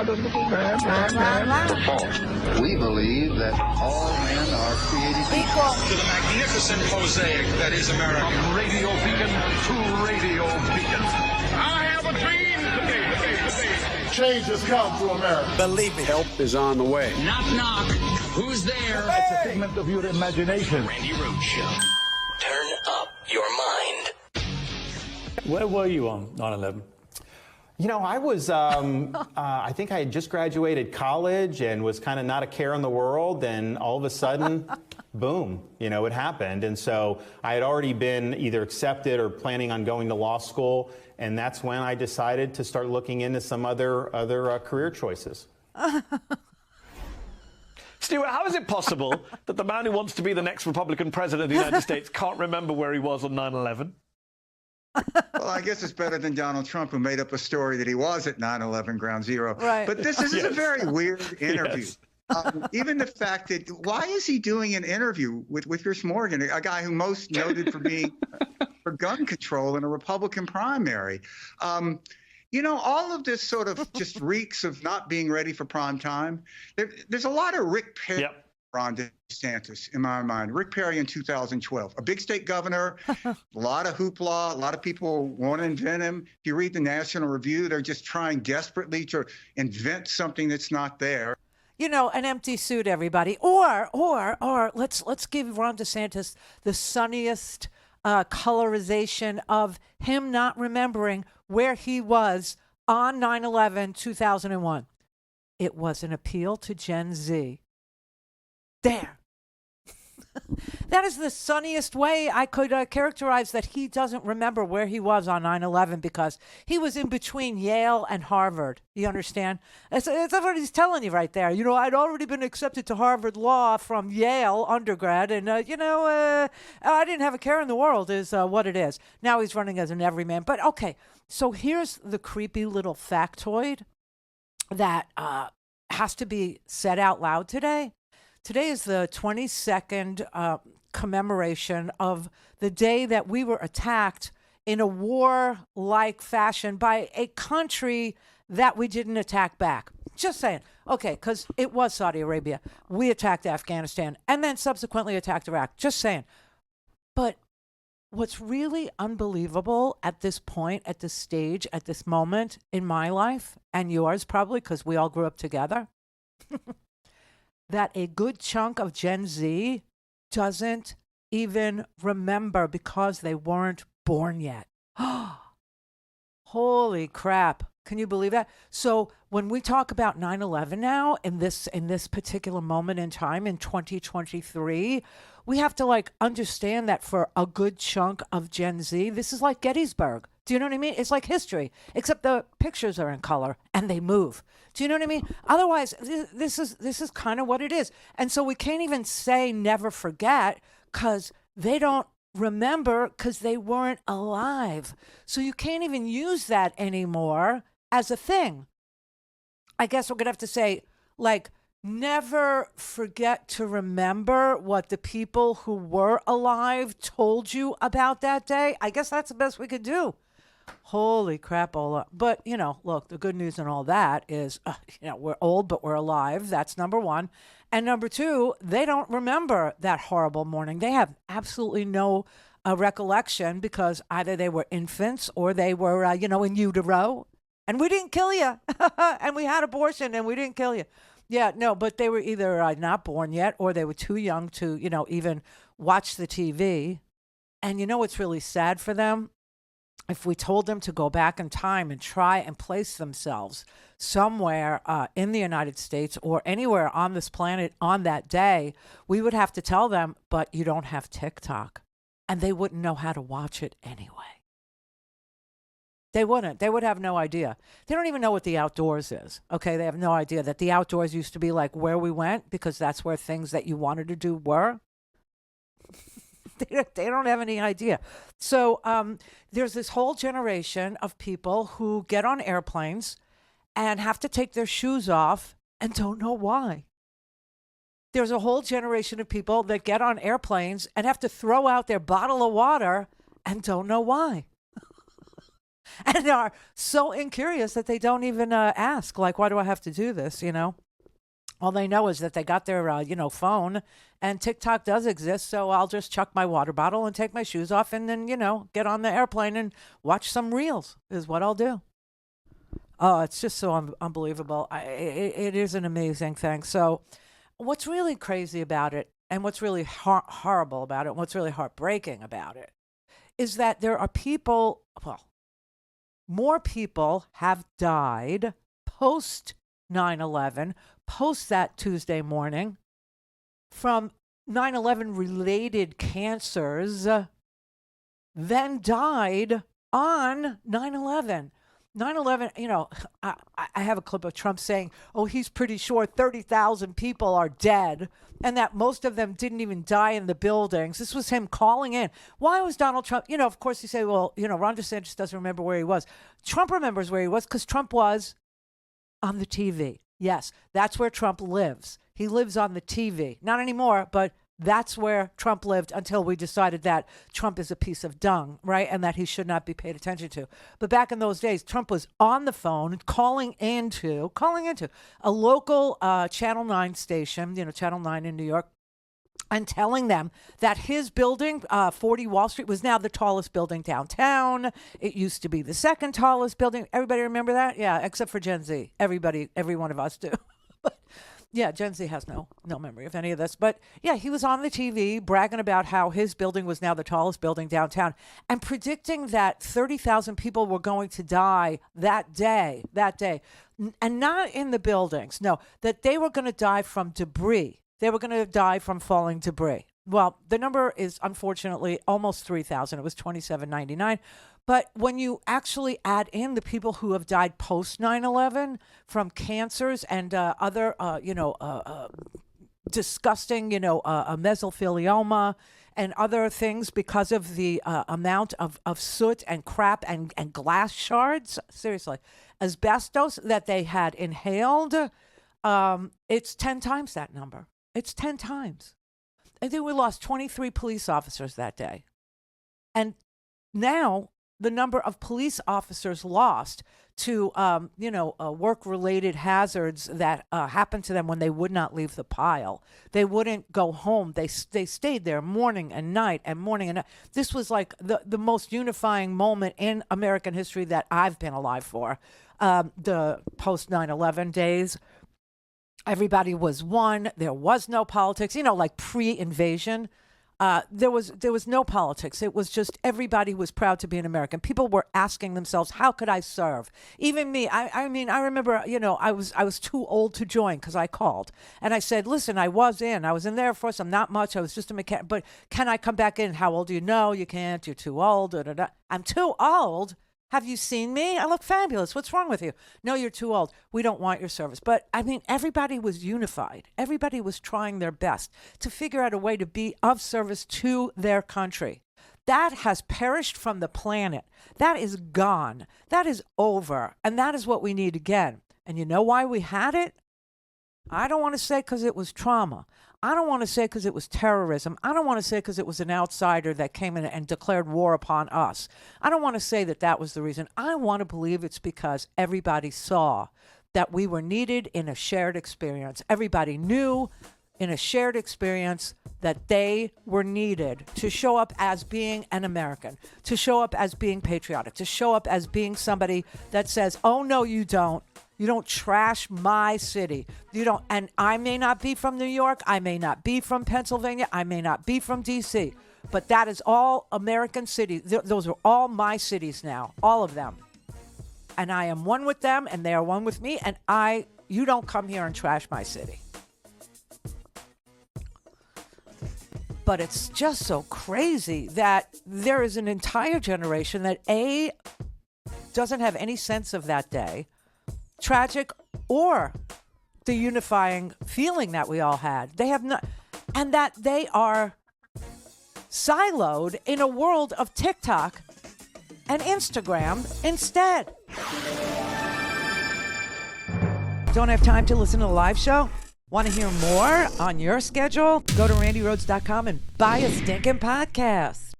not a little man. False. We believe that all men are created equal. To the magnificent mosaic that is America. From radio beacon to radio beacon. I have a dream today. Change has come to America. Believe me. Help is on the way. Knock, knock. Who's there? It's a figment of your imagination. Randi Rhodes Show. Turn up your mind. Where were you on 9/11? You know, I was, I think I had just graduated college and was kind of not a care in the world. And all of a sudden, boom, you know, it happened. And so I had already been either accepted or planning on going to law school. And that's when I decided to start looking into some other career choices. Stuart, how is it possible that the man who wants to be the next Republican president of the United States can't remember where he was on 9/11? Well, I guess it's better than Donald Trump, who made up a story that he was at 9/11 Ground Zero. Right. But this is a very weird interview. Yes. Even the fact that, why is he doing an interview with Chris Morgan, a guy who most noted for being for gun control in a Republican primary? You know, all of this sort of just reeks of not being ready for prime time. There's a lot of Rick Perry. Yep. Ron DeSantis, in my mind. Rick Perry in 2012, a big state governor, a lot of hoopla, a lot of people want to invent him. If you read the National Review, they're just trying desperately to invent something that's not there. You know, an empty suit, everybody. Or let's give Ron DeSantis the sunniest colorization of him not remembering where he was on 9/11, 2001. It was an appeal to Gen Z. There. That is the sunniest way I could characterize that he doesn't remember where he was on 9/11 because he was in between Yale and Harvard. You understand? That's what he's telling you right there. You know, I'd already been accepted to Harvard Law from Yale undergrad, and, I didn't have a care in the world is what it is. Now he's running as an everyman. But, okay, so here's the creepy little factoid that has to be said out loud today. Today is the 22nd commemoration of the day that we were attacked in a war-like fashion by a country that we didn't attack back. Just saying. Okay, because it was Saudi Arabia. We attacked Afghanistan and then subsequently attacked Iraq. Just saying. But what's really unbelievable at this point, at this stage, at this moment in my life, and yours probably, because we all grew up together, that a good chunk of Gen Z doesn't even remember because they weren't born yet. Holy crap. Can you believe that? So when we talk about 9/11 now, in this particular moment in time in 2023, we have to understand that for a good chunk of Gen Z, this is like Gettysburg. Do you know what I mean? It's like history, except the pictures are in color and they move. Do you know what I mean? Otherwise, this is kind of what it is. And so we can't even say never forget because they don't remember because they weren't alive. So you can't even use that anymore as a thing. I guess we're going to have to say, never forget to remember what the people who were alive told you about that day. I guess that's the best we could do. Holy crapola. But, look, the good news in all that is, we're old, but we're alive. That's number one. And number two, they don't remember that horrible morning. They have absolutely no recollection because either they were infants or they were, in utero. And we didn't kill you. And we had abortion and we didn't kill you. Yeah, no, but they were either not born yet or they were too young to, even watch the TV. And you know what's really sad for them? If we told them to go back in time and try and place themselves somewhere in the United States or anywhere on this planet on that day, we would have to tell them, but you don't have TikTok. And they wouldn't know how to watch it anyway. They wouldn't. They would have no idea. They don't even know what the outdoors is. Okay, they have no idea that the outdoors used to be like where we went because that's where things that you wanted to do were. They don't have any idea. So there's this whole generation of people who get on airplanes and have to take their shoes off and don't know why. There's a whole generation of people that get on airplanes and have to throw out their bottle of water and don't know why. and are so incurious that they don't even ask, like, why do I have to do this, All they know is that they got their, phone, and TikTok does exist, so I'll just chuck my water bottle and take my shoes off and then, get on the airplane and watch some reels is what I'll do. Oh, it's just so unbelievable. It is an amazing thing. So what's really crazy about it, and what's really horrible about it, and what's really heartbreaking about it, is that there are people, more people have died post 9/11, post that Tuesday morning, from 9/11 related cancers than died on 9/11. 9/11, I have a clip of Trump saying, he's pretty sure 30,000 people are dead and that most of them didn't even die in the buildings. This was him calling in. Why was Donald Trump, of course you say, Ron DeSantis doesn't remember where he was. Trump remembers where he was because Trump was on the TV. Yes, that's where Trump lives. He lives on the TV. Not anymore, but that's where Trump lived until we decided that Trump is a piece of dung, right? And that he should not be paid attention to. But back in those days, Trump was on the phone calling into a local Channel 9 station, Channel 9 in New York, and telling them that his building, 40 Wall Street, was now the tallest building downtown. It used to be the second tallest building. Everybody remember that? Yeah, except for Gen Z. Every one of us do. Yeah, Gen Z has no memory of any of this. But yeah, he was on the TV bragging about how his building was now the tallest building downtown and predicting that 30,000 people were going to die that day. And not in the buildings. No, that they were going to die from debris. They were going to die from falling debris. Well, the number is unfortunately almost 3,000. It was 2,799. But when you actually add in the people who have died post 9/11 from cancers and other, disgusting, mesothelioma and other things because of the amount of soot and crap and glass shards, seriously, asbestos that they had inhaled, it's 10 times that number. It's 10 times. I think we lost 23 police officers that day. And now the number of police officers lost to, work-related hazards that happened to them when they would not leave the pile. They wouldn't go home. They stayed there morning and night and morning and night. This was like the most unifying moment in American history that I've been alive for, the post-9/11 days. Everybody was one. There was no politics, like pre-invasion. There was no politics. It was just everybody was proud to be an American. People were asking themselves, how could I serve? Even me. I remember, I was too old to join because I called. And I said, listen, I was in the Air Force. I'm not much. I was just a mechanic. But can I come back in? How old are you? No, you can't. You're too old. Da, da, da. I'm too old? Have you seen me? I look fabulous. What's wrong with you? No, you're too old. We don't want your service. But everybody was unified. Everybody was trying their best to figure out a way to be of service to their country. That has perished from the planet. That is gone. That is over. And that is what we need again. And you know why we had it? I don't want to say because it was trauma. I don't want to say because it was terrorism. I don't want to say because it was an outsider that came in and declared war upon us. I don't want to say that was the reason. I want to believe it's because everybody saw that we were needed in a shared experience. Everybody knew in a shared experience that they were needed to show up as being an American, to show up as being patriotic, to show up as being somebody that says, oh, no, you don't. You don't trash my city. You don't. And I may not be from New York. I may not be from Pennsylvania. I may not be from D.C. But that is all American cities. Those are all my cities now, all of them. And I am one with them, and they are one with me. And you don't come here and trash my city. But it's just so crazy that there is an entire generation that doesn't have any sense of that day. Tragic or the unifying feeling that we all had. They have not, and that they are siloed in a world of TikTok and Instagram instead. Don't have time to listen to the live show? Want to hear more on your schedule? Go to randyrhodes.com and buy a stinking podcast.